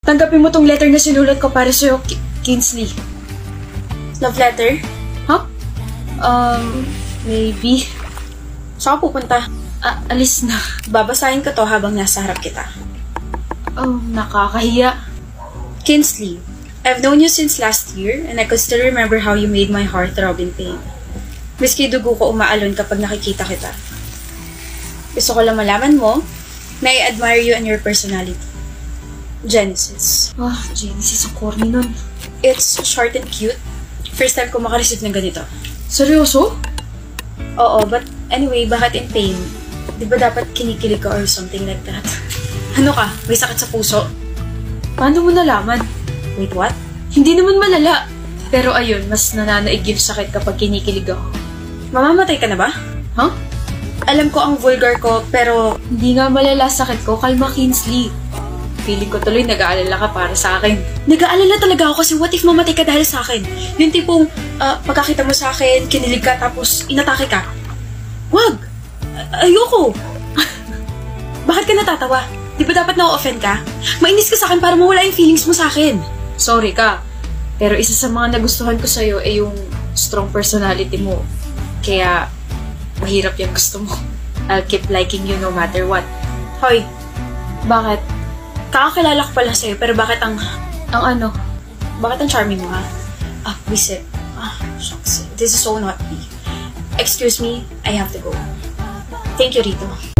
Tanggapin mo tong letter na sinulat ko para sa'yo, Kingsley. Love letter? Huh? Maybe. Saan ka pupunta? Alis na. Babasahin ko to habang nasa harap kita. Oh, nakakahiya. Kingsley, I've known you since last year and I could still remember how you made my heart throb in pain. Miski dugo ko umaalon kapag nakikita kita. Gusto ko lang malaman mo na I admire you and your personality. Genesis. Genesis, ang corny nun. It's short and cute. First time ko makareceive ng ganito. Seryoso? Oo, but anyway, bakit in pain? Di ba dapat kinikilig ka or something like that? Ano ka? May sakit sa puso? Paano mo nalaman? Wait, what? Hindi naman malala. Pero ayun, mas nananaig yung sakit kapag kinikilig ako. Mamamatay ka na ba? Huh? Alam ko ang vulgar ko, pero Hindi nga malala sakit ko, kalma Kingsley. Feeling ko tuloy nag-aalala ka para sa akin. nag-aalala talaga ako kasi what if mamatay ka dahil sa akin? Yung tipong pagkakita mo sa akin, kinilig ka, tapos inatake ka. Wag! Ayoko! Bakit ka natatawa? Di ba dapat na-offend ka? Mainis ka sa akin para mawala yung feelings mo sa akin. Sorry ka. Pero isa sa mga nagustuhan ko sa'yo ay yung strong personality mo. Kaya, mahirap yung gusto mo. I'll keep liking you no matter what. Hoy, Bakit? kakakilala ko pala sa'yo, pero bakit ang Ang ano? charming mo, ha? Visit. Shucks. This is so not me. Excuse me, I have to go. Thank you, Rito.